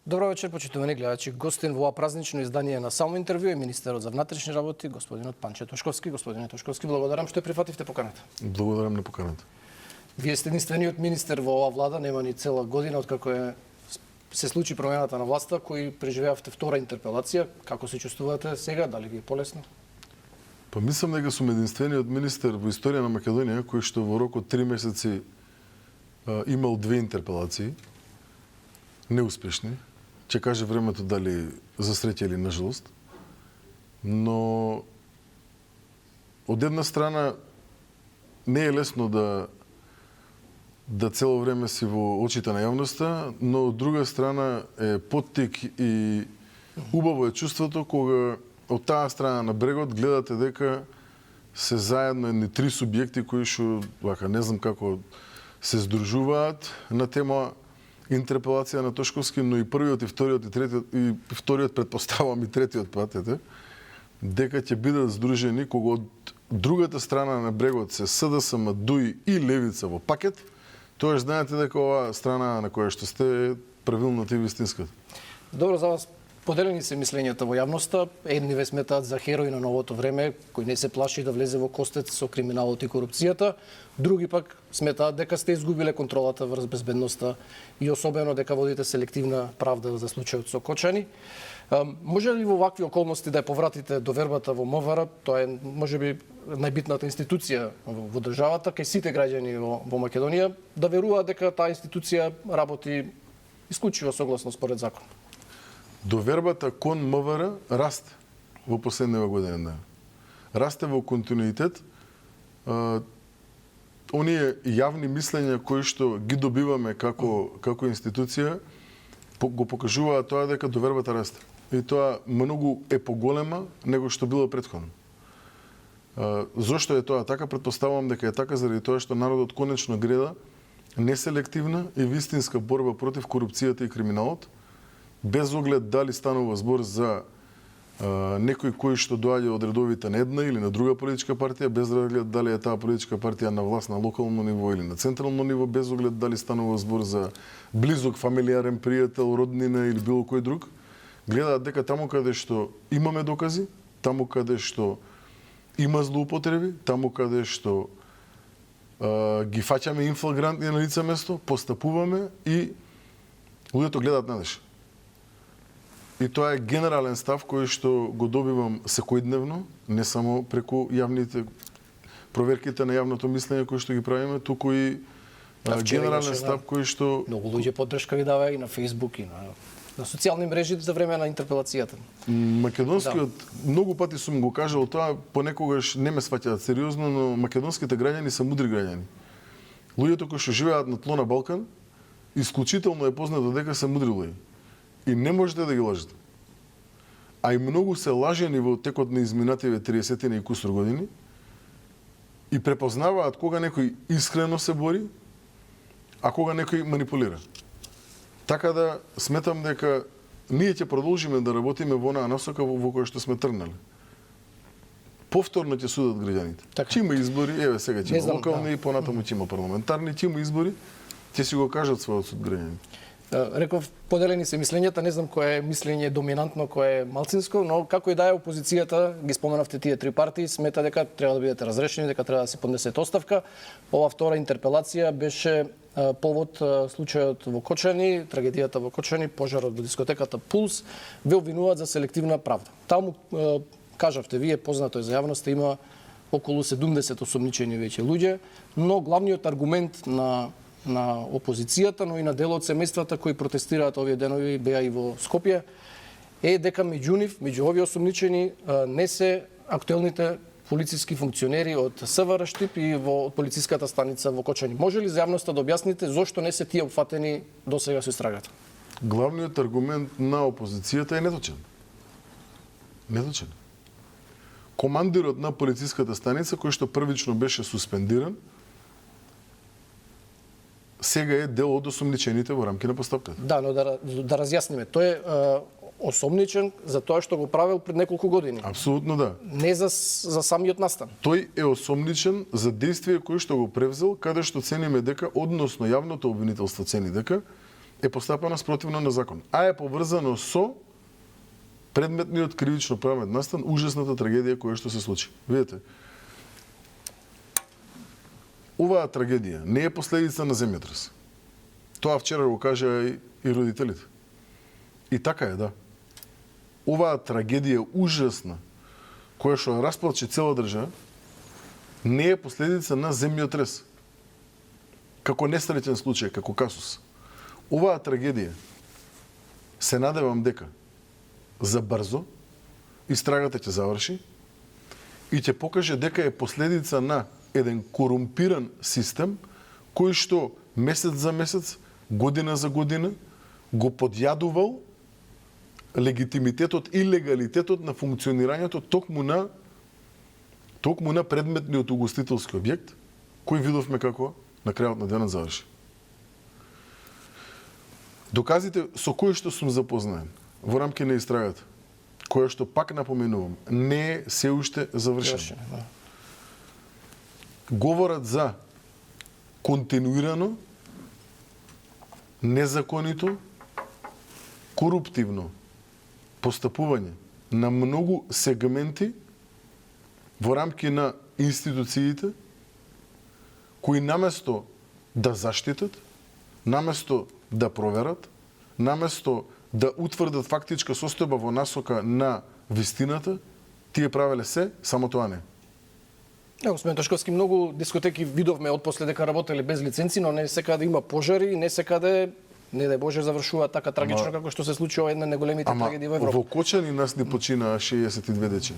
Добро вечер, почитувани гледачи. Гостин во ова празнично издание на Само интервју е министерот за внатрешни работи, господинот Панче Тошковски. Господине Тошковски, благодарам што прифативте поканата. Благодарам на поканата. Вие сте единствениот министер во оваа влада, нема ни цела година откако се случи промената на власта, кој преживеавте втора интерпелација. Како се чувствувате сега? Дали ви е полесно? Па мислам дека сум единствениот министер во историја на Македонија кој што во рок од 3 месеци имал 2 интерпелации, неуспешни. Ќе каже времето дали за среќа или на жалост. Но од една страна не е лесно да цело време си во очите на јавноста, но од друга страна е поттик и убаво е чувството кога од таа страна на брегот гледате дека се заедно едни 3 субјекти кои што вака не знам како се здружуваат на тема интерпелација на Тошковски, но и првиот и вториот и третиот и вториот претпоставувам и третиот пат дека ќе бидат здружени кога од другата страна на брегот се СДСМ, ДУИ и Левица во пакет, тоа знаете дека оваа страна на која што сте правилната и вистинската. Добро за вас. Поделени се мислењата во јавноста. Едни ве сметаат за херој на новото време, кој не се плаши да влезе во костец со криминалот и корупцијата. Други пак сметаат дека сте изгубиле контролата врз безбедноста и особено дека водите селективна правда за случајот со Кочани. Може ли во вакви околности да ја повратите довербата во МВР? Тоа е можеби најбитната институција во државата, кај сите граѓани во Македонија, да веруваат дека таа институција работи исклучиво согласно според закон? Довербата кон МВР расте во последнива година. Расте во континуитет. Оние јавни мислења кои што ги добиваме како институција го покажуваат тоа дека довербата расте. И тоа многу е поголема него што било претходно. Зошто е тоа така? Претпоставувам дека е така заради тоа што народот конечно гледа неселективна и вистинска борба против корупцијата и криминалот, без оглед дали станува збор за некој кој што доаѓа од редовите на една или на друга политичка партија, без оглед дали е таа политичка партија на власт на локално ниво или на централно ниво, без оглед дали станува збор за близок фамилиарен пријател, роднина или било кој друг, гледаат дека таму каде што имаме докази, таму каде што има злоупотреби, таму каде што ги фаќаме инфлагрантни на лице место, постапуваме и луѓето гледаат надеж. И тоа е генерален став кој што го добивам секојдневно, не само преку јавните проверките на јавното мислење кои што ги правиме, туку и генерален став кој што многу луѓе поддршка ви дава и на Facebook и на социјални мрежи за време на интерпелацијата. Македонскиот многу пати сум го кажал тоа, понекогаш не ме сваќаат сериозно, но македонските граѓани се мудри граѓани. Луѓето кои што живеат на тло на Балкан, исклучително е познато дека се мудри луѓе. И не можете да ги лажете. А и многу се лажени во текот на изминативе 30 и кусур години и препознаваат кога некој искрено се бори, а кога некој манипулира. Така да сметам дека ние ќе продолжиме да работиме во онаа насока во која што сме тргнали. Повторно ќе судат граѓаните. Ќе има избори, еве сега ќе има локални, понатаму ќе има парламентарни, ќе има избори, ќе си го кажат својот суд граѓаните. Реков, поделени се мислењата, не знам кое е мислење доминантно, кое е малцинско, но како и да е опозицијата, ги споменавте тие 3 партии, смета дека треба да бидете разрешени, дека треба да се поднесете оставка. Ова втора интерпелација беше повод случајот во Кочани, трагедијата во Кочани, пожарот во дискотеката Пулс, ве обвинуваат за селективна правда. Таму, кажавте вие, познато е за јавноста, има околу 70 осомничени веќе луѓе, но главниот аргумент на опозицијата, но и на дел од семејствата кои протестираат овие денови, беа и во Скопје, е дека меѓу нив, меѓу овие осомничени, не се актуелните полициски функционери од СВР Штип и од полициската станица во Кочани. Може ли за јавноста да објасните зошто не се тие опфатени досега со истрагата? Главниот аргумент на опозицијата е неточен. Неточен. Командирот на полициската станица, кој што првично беше суспендиран, сега е дел од осомничените во рамки на постапката. Да, но да разјасниме. Тој е осомничен за тоа што го правил пред неколку години. Апсолутно да. Не за самиот настан. Тој е осомничен за действие кој што го превзел, каде што цениме дека, односно јавното обвинителство цени дека, е постапена спротивно на закон, а е поврзано со предметниот кривично правен настан, ужасната трагедија која што се случи. Видете, оваа трагедија не е последица на земјотрес. Тоа вчера го кажа и родителите. И така е, да. Оваа трагедија ужасна, која што расплаче цела држава, не е последица на земјотрес. Како несреќен случај, како касус. Оваа трагедија, се надевам дека за брзо истрагата ќе заврши и ќе покаже дека е последица на еден корумпиран систем кој што месец за месец, година за година го подјадувал легитимитетот и легалитетот на функционирањето токму на предметниот угостителски објект, кој видовме како на крајот на денот заврши. Доказите со кои што сум запознаен во рамки на истрагата, која што пак напоменувам, не е се уште завршено. Говорат за континуирано, незаконито, коруптивно постапување на многу сегменти во рамки на институциите, кои наместо да заштитат, наместо да проверат, наместо да утврдат фактичка состојба во насока на вистината, тие правеле се, само тоа не. Да, господин Ташковски, многу дискотеки видовме од после дека работеле без лиценци, но не секаде има пожари, не секаде, не дај Боже, завршува така трагично како што се случува една од најголемите трагедии во Европа. Во Кочани нас не почина 62 дечи.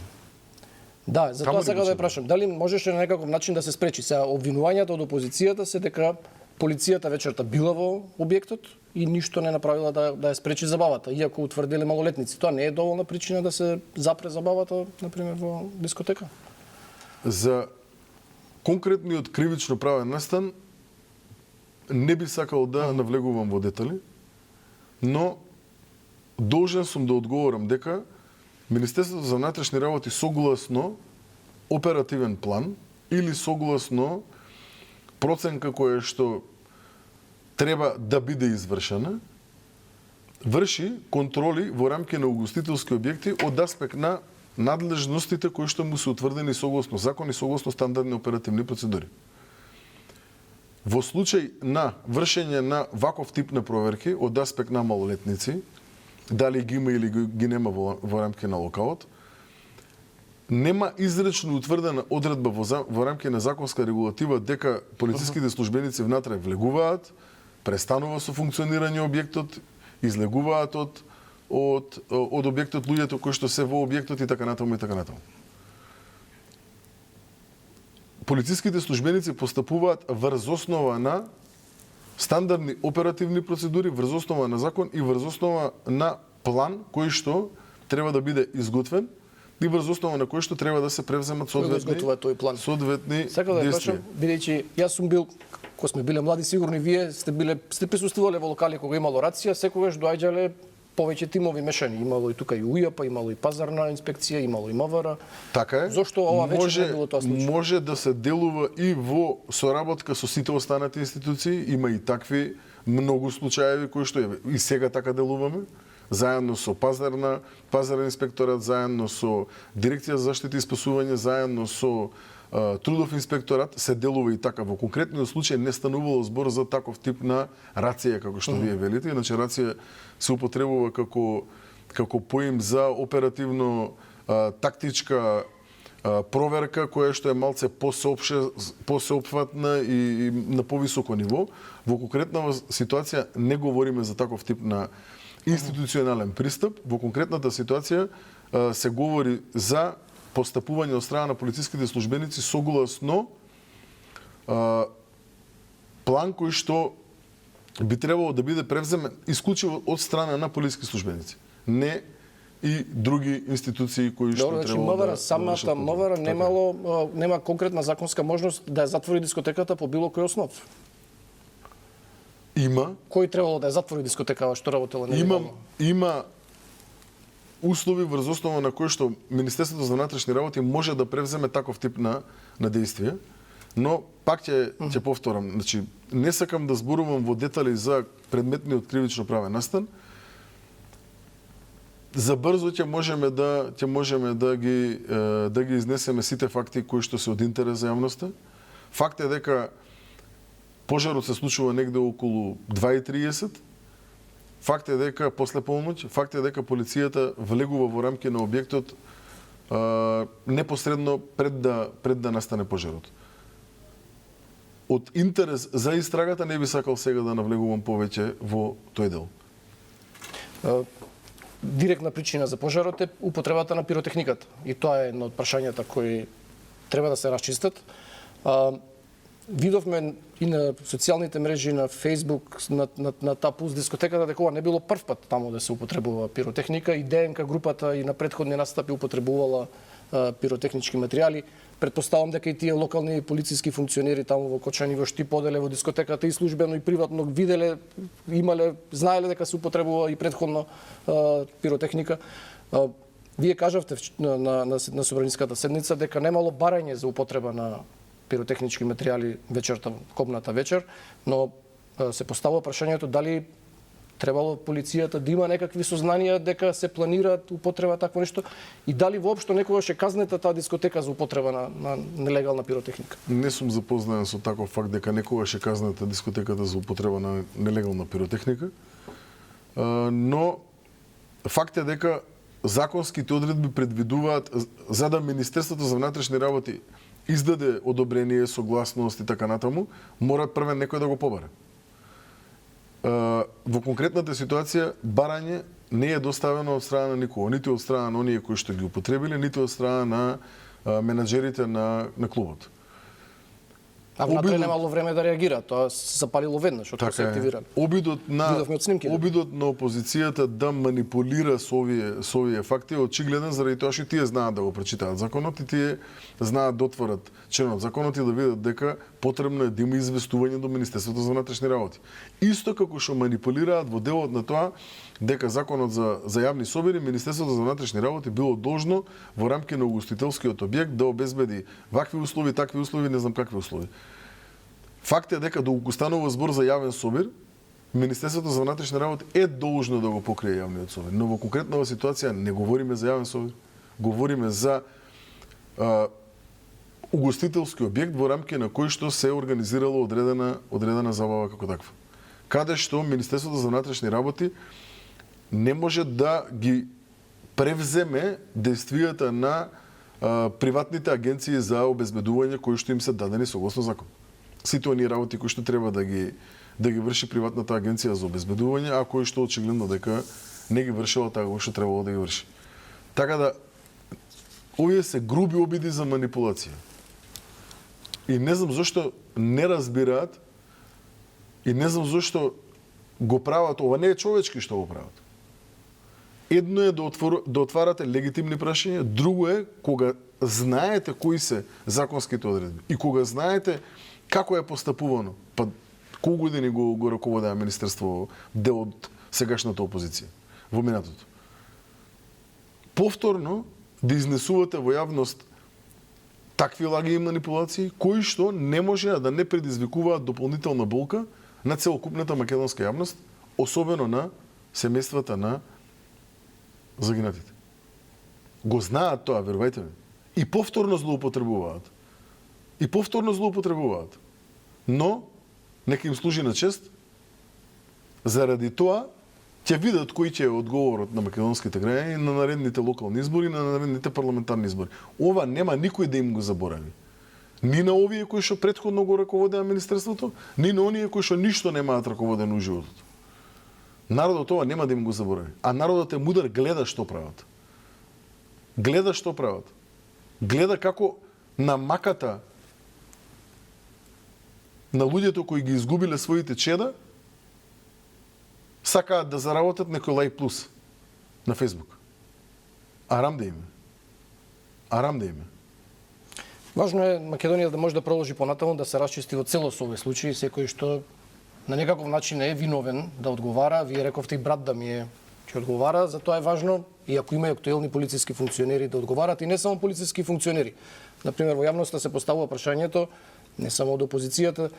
Да, затоа сега да ја прашам, дали можеше на некаков начин да се спречи? Сега обвинувањата од опозицијата се дека полицијата вечерта била во објектот и ништо не направила да ја спречи забавата, иако утврдиле малолетници. Тоа не е доволна причина да се запре забавата, например, во дискотека? За конкретниот кривично правен настан не би сакал да навлегувам во детали, но должен сум да одговорам дека Министерството за внатрешни работи согласно оперативен план или согласно проценка која што треба да биде извршена, врши контроли во рамки на угостителски објекти од аспект на надлежностите кои што му се утврдени согласно закон и согласно стандардни оперативни процедури. Во случај на вршење на ваков тип на проверки од аспект на малолетници, дали ги има или ги нема во рамки на локалот, нема изречно утврдена одредба во рамки на законска регулатива дека полициските службеници внатре влегуваат, престанува со функционирање објектот, излегуваат од објектот луѓето кои што се во објектот и така натаму и така натаму. Полициските службеници постапуваат врз основа на стандардни оперативни процедури, врз основа на закон и врз основа на план кој што треба да биде изготвен и врз основа на кој што треба да се превземат соодветни Сакам да прашам, бидејќи јас сум бил, кога сме биле млади, сигурно и вие сте присуствувале во локали кога имало рација, секогаш доаѓале повеќе тимови мешани. Имало и тука и УЈАП, имало и пазарна инспекција, имало и МВР. Така е. Зошто ова вече не било тоа случај? Може да се делува и во соработка со сите останати институции, има и такви многу случаеви кои што и сега така делуваме, заедно со пазарен инспекторат, заедно со дирекција за заштита и спасување, заедно со трудов инспекторат, се делува и така. Во конкретниот случај не станувало збор за таков тип на рација, како што вие велите. Иначе рација се употребува како поим за оперативно тактичка проверка која што е малце посеопфатна и на повисоко ниво. Во конкретна ситуација не говориме за таков тип на институционален пристап. Во конкретната ситуација се говори за постапување од страна на полициските службеници согласно план кој што би требало да биде превземен исклучиво од страна на полициски службеници. Не и други институции кои што требало да самата МВР нема конкретна законска можност да ја затвори дискотеката по било кој основ. Има. Кој требало да ја затвори дискотекава што работела нелегално? Има услови врз основа на кои што Министерството за внатрешни работи може да превземе таков тип на действие. Но пак ќе повторам, значи не сакам да зборувам во детали за предметниот кривично правен настан. За брзо ќе можеме да ги изнесеме сите факти кои што се од интерес за јавноста. Факт е дека пожарот се случува негде околу 2:30. Факт е дека после полноќ, факт е дека полицијата влегува во рамки на објектот непосредно пред да настане пожарот. Од интерес за истрагата не би сакал сега да навлегувам повеќе во тој дел. Директна причина за пожарот е употребата на пиротехниката. И тоа е едно од прашањата кои треба да се расчистат. Видовме и на социјалните мрежи, на Facebook, на Тапус дискотеката, дека ова не било прв пат таму да се употребува пиротехника. И ДНК групата и на претходни настапи употребувала пиротехнички материјали. Предпоставам дека и тие локални полициски функционери таму во Кочани, во Штип, оделе во дискотеката и службено и приватно виделе, знаеле дека се употребува и претходно пиротехника. Вие кажавте на собраниската седница дека немало барање за употреба на пиротехнички материјали вечерта, кобната вечер, но се поставува прашањето дали требало полицијата да има некакви сознанија дека се планира употреба такво нешто и дали воопшто некогаш е казнета таа дискотека за употреба на нелегална пиротехника? Не сум запознаен со таков факт дека некогаш е казнета дискотеката за употреба на нелегална пиротехника, но факт е дека законските одредби предвидуваат за да Министерството за внатрешни работи издаде одобрение, согласност и така натаму, мора првен некој да го побара. Во конкретната ситуација барање не е доставено од страна на никого, ниту од страна на оние кои што ги употребиле, ниту од страна на менаџерите на клубот. А внатре немало време да реагира, тоа се запалило веднаш, откако се активирали. Обидот на опозицијата да манипулира со овие факти е очигледен заради тоа што тие знаат да го прочитаат законот и тие знаат да отворат членот законот и да видат дека потребно е да има известување до Министерството за внатрешни работи. Исто како што манипулираат во делот на тоа дека законот за јавни собери, Министерството за внатрешни работи било должно во рамки на угостителскиот објект да обезбеди вакви услови, такви услови, не знам какви услови. Факт е дека доколку станува збор за јавен собир, Министерството за внатрешни работи е должно да го покрие јавниот собир. Но во конкретнава ситуација не говориме за јавен собир, говориме за угостителски објект во рамки на кој што се организирала одредена забава како таква. Каде што Министерството за внатрешни работи не може да ги превземе действијата на приватните агенции за обезбедување кои што им се дадени согласно закон. Сите оние работи кои што треба да ги врши приватната агенција за обезбедување, а кои што очигледно дека не ги вршила така што требало да ги врши. Така да овие се груби обиди за манипулација. И не знам зошто не разбираат и не знам зошто го прават, ова не е човечки што го прават. Едно е да отварате легитимни прашања, друго е кога знаете кои се законските одредби и кога знаете како е постапувано. Па колку години го раководеа Министерство дел од сегашната опозиција во минатото. Повторно да изнесувате во јавност такви лаги и манипулации кои што не може да не предизвикуваат дополнителна болка на целокупната македонска јавност, особено на семејствата на загинатите. Го знаат тоа, верувајте ми. И повторно злоупотребуваат. Но нека им служи на чест. Заради тоа ќе видат кој ќе е одговорот на македонските граѓани на наредните локални избори, на наредните парламентарни избори. Ова нема никој да им го заборави. Ни на овие кои што претходно го раководеа Министерството, ни на оние кои што ништо немаат раководено у животот. Народот ова нема да им го заборави. А народот е мудар, гледа што прават. Гледа како на маката на луѓето кои ги изгубиле своите чеда сакаат да заработат некој лајк плюс на Facebook. Арам да име. Важно е Македонија да може да продолжи понатаму, да се расчисти во целост овој случај, секој што на некаков начин е виновен да одговара. Вие рековте и брат да ми е ќе одговара, затоа е важно и ако има и актуелни полициски функционери да одговарат и не само полициски функционери. Например, во јавноста се поставува прашањето не само од опозицијата,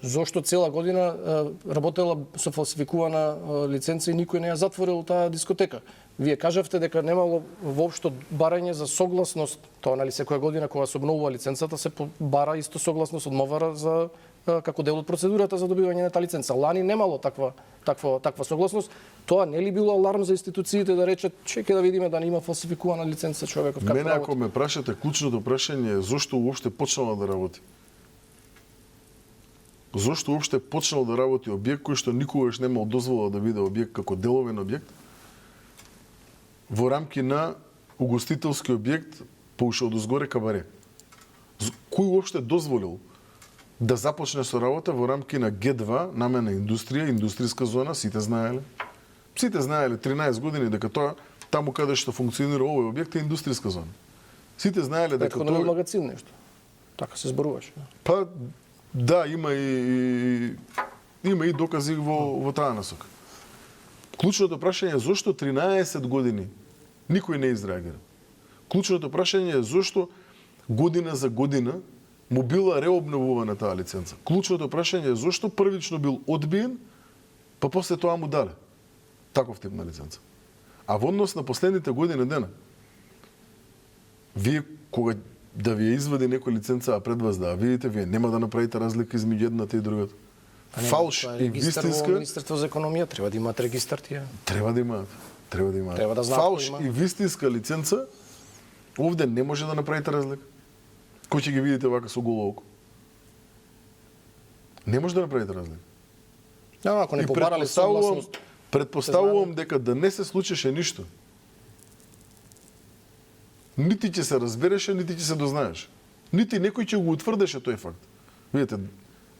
зошто цела година работела со фалсификувана лиценца и никој не ја затворил таа дискотека. Вие кажавте дека немало воопшто барање за согласност, тоа нали секоја година кога се обновува лиценцата се бара исто согласност од МВР за како дел од процедурата за добивање на таа лиценца. Лани немало таква согласност. Тоа не ли било аларм за институциите да речат чекај да видиме да не има фалсификувана лиценца човеков како Мене работи? ако ме прашате, клучното прашање е зошто уопште почнала да работи. Зошто уопште почнал да работи објект кој што никогаш немал дозвола да биде објект како деловен објект во рамки на угостителски објект по уште одозгоре кабаре. Кој уопште дозволил да започне со работа во рамки на Г2, намена индустрија, индустријска зона, сите знаеле? Сите знаеле 13 години дека тоа таму каде што функционира овој објект е индустријска зона. Сите знаеле дека Претходно бил магазин нешто. Така се зборуваше. Па да, има и докази во таа насока. Клучното прашање е зошто 13 години никој не изреагира. Клучното прашање е зошто година за година му била реобновувана таа лиценца. Клучното прашање е зошто првично бил одбиен, па после тоа му дале таков тип на лиценца. А во однос на последните години дена, вие кога да ви ја извади некој лиценца, а пред вас да видите, вие нема да направите разлика измеѓу едната и другата. Фалш и вистинска... Министерство за економија треба да имаат регистар тие. Треба да имаат. Треба да знаат Фалш кој има. и вистинска лиценца, овде не може да направите разлика. Кој ќе ги видите вака со голо око? Не може да направите разлика. Ако не побарале согласност... Предпоставувам дека да не се случеше ништо. Нити ќе се разбереше, нити ќе се дознаеше. Нити некој ќе го утврдеше тој факт. Видите,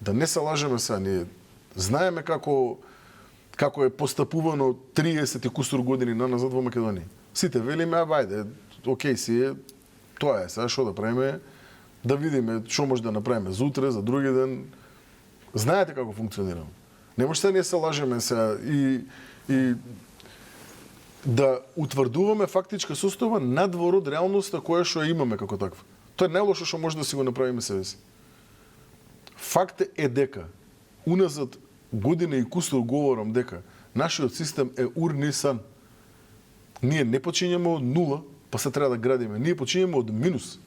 да не се лажеме сега, ние знаеме како е постапувано 30 и кусур години назад во Македонија. Сите велиме, ајде, окей си е, тоа е, сега што да правиме, да видиме што може да направиме за утре, за други ден. Знаете како функционираме. Не може да ние се лажеме сега и да утврдуваме фактичка состојба надвор од реалноста која што ја имаме како таква. Тоа е најлошо што може да си го направиме себе си. Факт е дека уназад година и кусур говорам дека нашиот систем е урнисан. Ние не почињаме од нула, па се треба да градиме. Ние почињаме од минус.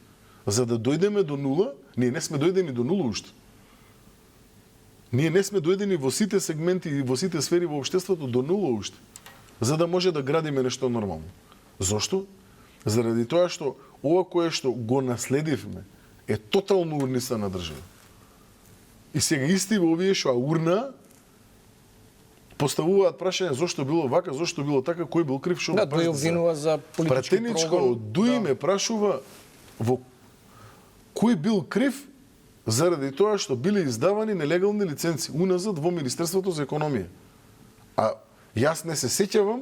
За да дојдеме до нула, ние не сме дојдени до нула уште. Ние не сме дојдени во сите сегменти и во сите сфери во општеството до нула уште, за да може да градиме нешто нормално. Зошто? Заради тоа што ова кое што го наследивме е тотално урнисана држава. И сега исти овие што урна поставуваат прашање зошто било вака, зошто било така, кој бил крив, што Да, тој обвинува за политички Пратеничко прогон. од Дуи ме прашува во кој бил крив заради тоа што биле издавани нелегални лиценци уназад во Министерството за економија. А јас не се сеќавам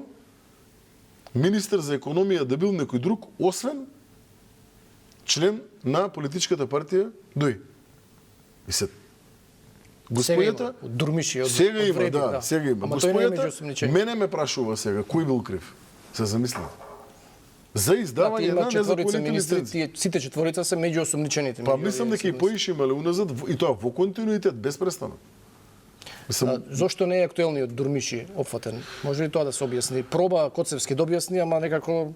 министер за економија да бил некој друг, освен член на политичката партија Дуи. И се господјата од Дурмиши, од сега има, Вреди, да, сега има. Ама тој не е меѓу Господјата осумничени. мене ме прашува сега кој бил крив. Се замислете. За издавање на четворица незаконити министри, лиценци. тие сите четворица се меѓу осумничените. Па меѓу мислам овие дека и 17. поише имале уназад и тоа во континуитет безпрестано. Мислам, Зошто не е актуелниот Дурмиши опфатен? Може ли тоа да се објасни? Проба Коцевски да објасни, ама некако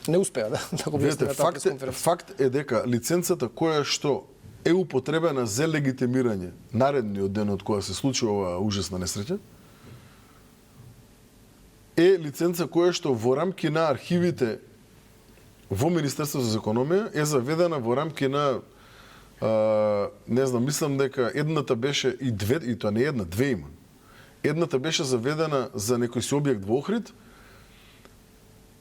не успеа да го видите, објасни на таа пресконференција. факт е дека лиценцата која што е употребена за легитимирање наредниот ден од која се случи оваа ужасна несреќа, е лиценца која што во рамки на архивите во Министерството за економија е заведена во рамки на не знам, мислам дека едната беше и две, и тоа не една, две има. Едната беше заведена за некој си објект во Охрид,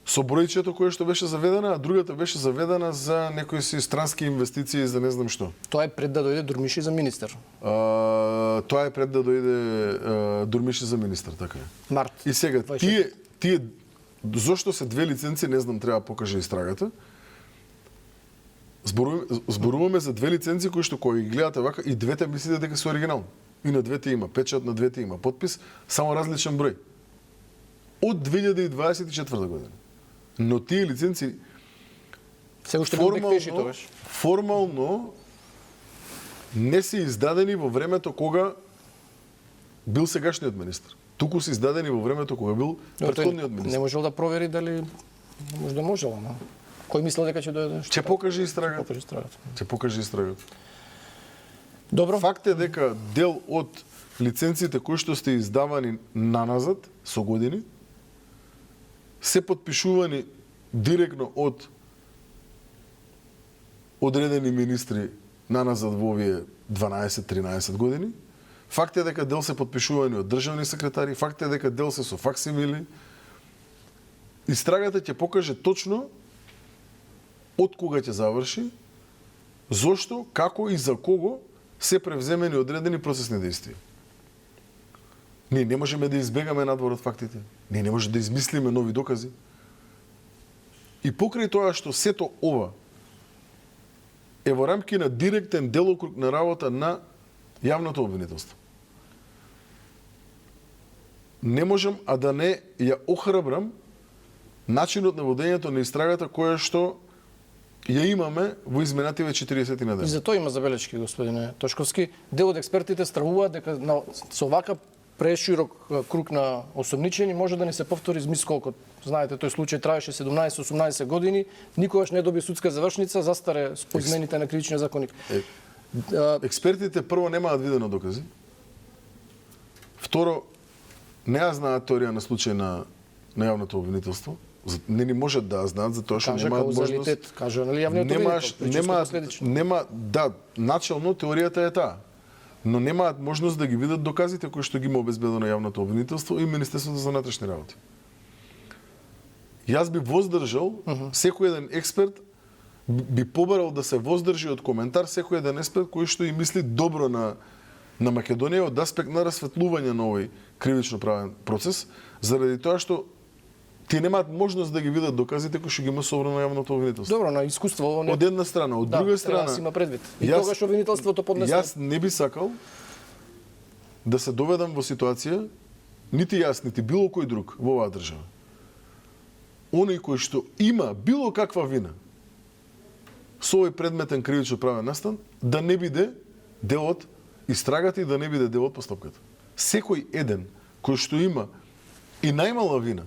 со бројчето кое што беше заведена, а другата беше заведена за некои си странски инвестиции за не знам што. Тоа е пред да дојде Дурмиши за министер. Тоа е пред да дојде Дурмиши за министер, така е. Март. И сега, 26. тие зошто се две лиценци, не знам, треба да покаже истрагата. Зборуваме за две лиценци кои што кои ги гледате вака и двете мислите дека се оригинални. И на двете има печат, на двете има подпис, само различен број. Од 2024 година. Но тие лиценци Се уште бил бектеши тогаш. формално не се издадени во времето кога бил сегашниот министр. Туку се издадени во времето кога бил претходниот министр. Не можел да провери дали можда можело, но кој мислел дека ќе дојде? Ќе покаже истрагата. Покаже истрагата. Ќе покаже истрагата. Добро. Факт е дека дел од лиценците кои што сте издавани наназад со години се подпишувани директно од одредени министри наназад во овие 12-13 години. Факт е дека дел се подпишувани од државни секретари, факт е дека дел се со факсимили. Истрагата ќе покаже точно од кога ќе заврши, зошто, како и за кого се превземени одредени процесни действија. Ние не можеме да избегаме надвор од фактите. Ние не можеме да измислиме нови докази. И покрај тоа што сето ова е во рамки на директен делокруг на работа на јавното обвинителство. Не можам а да не ја охрабрам начинот на водењето на истрагата која што ја имаме во изминативе 40 на ден. И за тоа има забелешки, господине Тошковски. Дел од експертите стравуваат дека со вака преширок круг на осомничени може да не се повтори змисколкот. Знаете, тој случај траеше 17-18 години, никогаш не доби судска завршница, застаре по измените на кривичниот законник. Експертите прво немаат видено докази. Второ, не ја знаат теорија на случај на јавното обвинителство. Не ни можат да знаат затоа што немаат можност. Кажа, нели јавниот нема, начелно теоријата е таа. Но немаат можност да ги видат доказите кои што ги има обезбедено јавното обвинителство и Министерството за внатрешни работи. Јас би воздржал, секој еден експерт би побарал да се воздржи од коментар секој еден експерт кој што и мисли добро на Македонија од аспект на расветлување на овој кривично правен процес, заради тоа што тие немаат можност да ги видат доказите кои што ги има собрано јавното обвинителство. Добро, на искуство од една страна, од друга страна, да се има предвид. И тогаш обвинителството поднесе. Јас не би сакал да се доведам во ситуација, нити јас, нити било кој друг во оваа држава. Оној кој што има било каква вина со овој предметен кривично правен настан, да не биде дел од истрагата и да не биде дел од постапката. Секој еден кој што има и најмала вина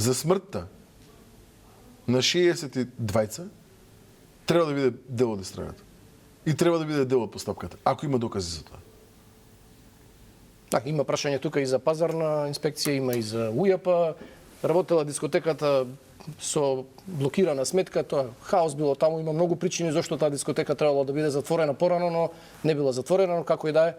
за смртта на 62 треба да биде дел од истрагата. И треба да биде дел од постапката, ако има докази за тоа. Так, има прашање тука и за пазарна инспекција, има и за УЈАП. Работела дискотеката со блокирана сметка, тоа хаос било таму, има многу причини зашто таа дискотека требало да биде затворена порано, но не била затворена, но како и да е.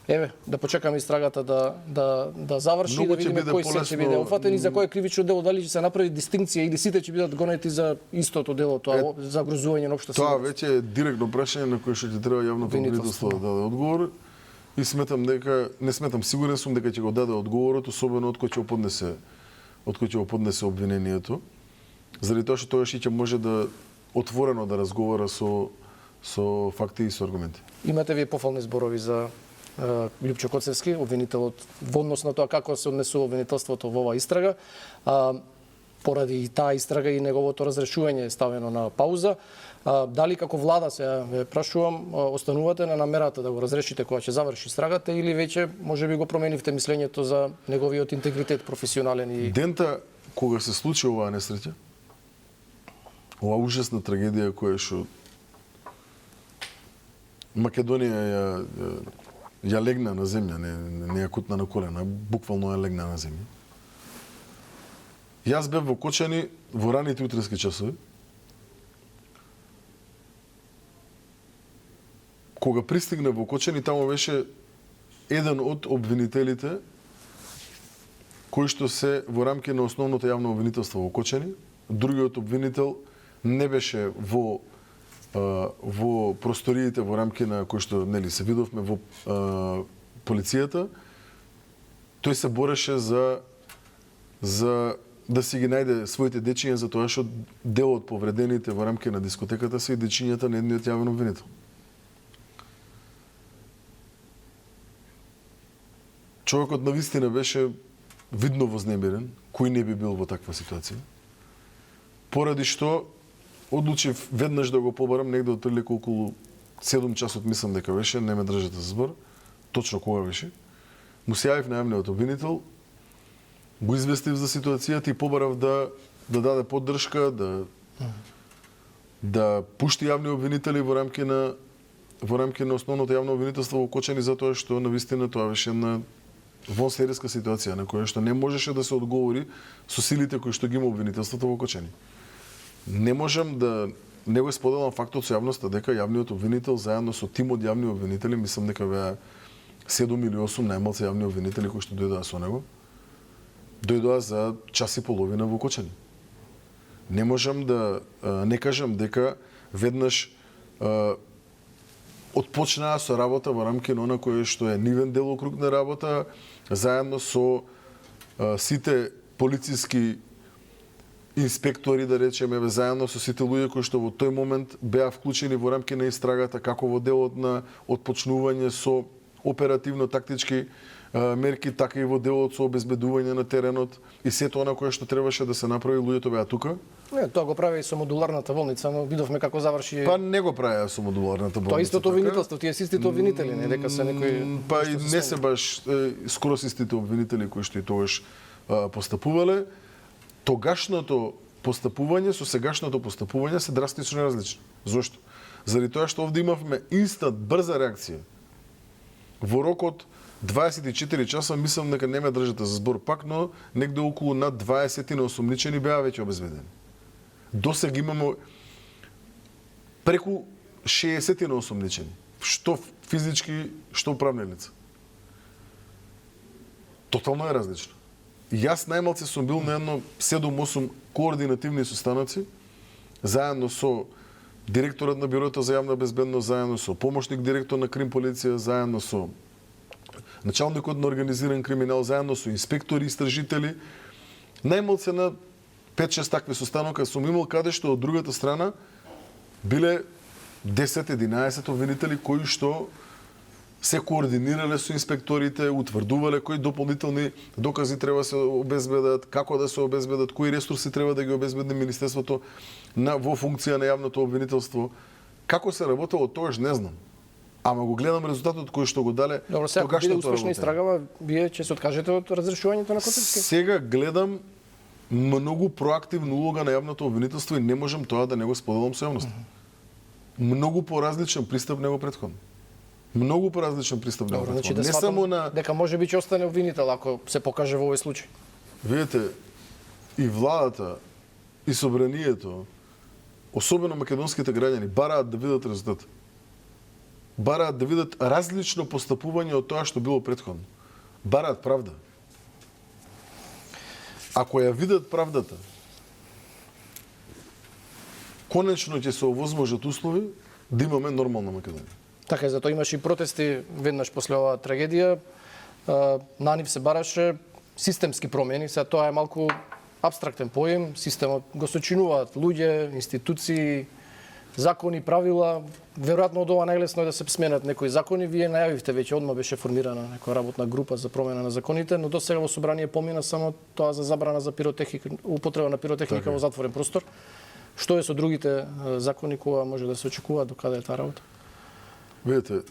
Еве, да почекаме истрагата да заврши, Много да видиме кој се ќе биде офатен и за кој кривично дело, дали ќе се направи дистинкција или сите ќе бидат гонети за истото дело, тоа за грозување на општа сигурност. Тоа сигурност. веќе е директно прашање на кое што ќе треба јавното обвинителство да даде одговор. И сметам дека, не сметам, сигурен сум дека ќе го даде одговорот, особено од кој ќе го поднесе обвинението, заради тоа што тоаш ќе може да отворено да разговара со факти и со аргументи. Имате вие пофални зборови за Лјупчо Коцевски, обвинителот, во однос на тоа како се однесува обвинителството во оваа истрага. Поради таа истрага и неговото разрешување е ставено на пауза. Дали како влада, се прашувам, останувате на намерата да го разрешите кога ќе заврши истрагата или веќе можеби го променивте мислењето за неговиот интегритет професионален и Дента кога се случи оваа несреќа, оваа ужасна трагедија која што Македонија ја легна на земја, не ја кутна на колена, буквално ја легна на земја. Јас бев во Кочани во раните утрески часови. Кога пристигна во Кочани, таму беше еден од обвинителите кој што се во рамки на основното јавно обвинителство во Кочани. Другиот обвинител не беше во просториите во рамки на кои што се видовме во полицијата. Тој се бореше за да си ги најде своите дечиња, за тоа што дел од повредените во рамки на дискотеката се и дечињата на едниот јавен обвинител. Човекот навистина беше видно вознемирен, кој не би бил во таква ситуација. Поради што одлучив веднаш да го побарам негде отприлика околу 7 часот мислам дека беше, не ме држате за збор, точно кога беше. Му се јавив на јавниот обвинител, го известив за ситуацијата и побарав да даде поддршка, да пушти јавни обвинители во рамки на основното јавно обвинителство во Кочани, затоа што навистина тоа беше една вонсериска ситуација на која што не можеше да се одговори со силите кои што ги има обвинителството во Кочани. Не можам да не го споделам фактот со јавноста дека јавниот обвинител заедно со тим од јавни обвинители, мислам дека беа 7 или 8 најмалце јавни обвинители кои што дојдоа со него, дојдоа за час и половина во Кочани. Не можам да не кажам дека веднаш отпочнаа со работа во рамки на она кое што е нивен делокруг на работа, заедно со сите полициски инспектори, да речеме, заедно со сите луѓе кои што во тој момент беа вклучени во рамки на истрагата, како во делот на отпочнување со оперативно-тактички мерки, така и во делот со обезбедување на теренот и сето она кое што требаше да се направи, луѓето беа тука. Не, тоа го прави и со модуларната болница, но видовме како заврши. Па не го правеа со модуларната болница. Тоа истото обвинителство, тие си истите обвинители, не дека се некои. Па и не се баш скоро си истите обвинители кои што и тогаш постапувале. Тогашното постапување со сегашното постапување се драстично различни. Зошто? Заради тоа што овде имавме инстант брза реакција. Во рокот 24 часа, мислам дека не ме држате за збор пак, но негде околу над 20 на осумничени беа веќе обезбедени. Досега имаме преку 60 на осумничени. Што физички, што правни лица. Тотално е различно. Јас најмалце сум бил на едно 7-8 координативни состаноци, заедно со директорот на Бирото за јавна безбедност, заедно со помошник директор на Крим полиција, заедно со началникот на организиран криминал, заедно со инспектори, истражители. Најмалце на 5-6 такви состанока сум имал, каде што од другата страна биле 10-11 обвинители кои што се координирале со инспекторите, утврдувале кои дополнителни докази треба се обезбедат, како да се обезбедат, кои ресурси треба да ги обезбеди Министерството во функција на јавното обвинителство. Како се работело, тоаш не знам. Ама го гледам резултатот кој што го дале. Добро, сега ако биде успешна истрагава, вие ќе се откажете од разрешувањето на Коцевски? Сега гледам многу проактивна улога на јавното обвинителство и не можам тоа да не го споделам со јавноста. Многу поразличен пристап него претходно. Многу поразличен пристап него претходно. Значи да не само на дека може би ќе остане обвинител ако се покаже во овој случај. Видете, и владата, и собранието, особено македонските граѓани, бараат да видат резултат. Бараат да видат различно постапување од тоа што било претходно. Бараат правда. Ако ја видат правдата, конечно ќе се овозможат услови да имаме нормална Македонија. Така е, затоа имаше и протести веднаш после оваа трагедија. На нив се бараше системски промени, сега тоа е малку апстрактен поим, системот го сочинуваат луѓе, институции, закони, правила. Веројатно од ова најлесно е да се сменат некои закони. Вие најавивте веќе, одма беше формирана некоја работна група за промена на законите, но досега во собрание помина само тоа за забрана за пиротехника, употреба на пиротехника во затворен простор. Што е со другите закони, кога може да се очекува, до каде е таа работа? Видете,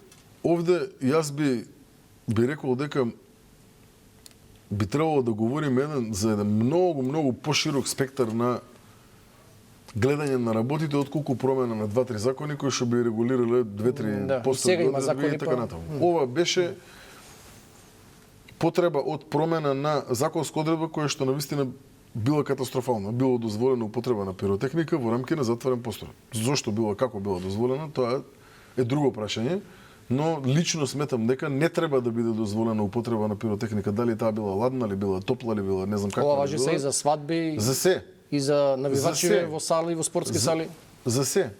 овде јас би рекол дека би требало да говорим за еден многу поширок спектар на гледање на работите, отколку промена на 2-3 закони кои што би регулирале 2-3 сега има закони и така натаму. Ова беше потреба од промена на законска одредба која што навистина била катастрофална. Било дозволено употреба на пиротехника во рамки на затворен простор. Зошто било, како било дозволено, тоа е друго прашање, но лично сметам дека не треба да биде дозволена употреба на пиротехника, дали таа била ладна или била топла или била не знам каква. Ова важи се и за свадби, за се, и за навивачи во сали, во спортски сали. За се.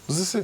За се.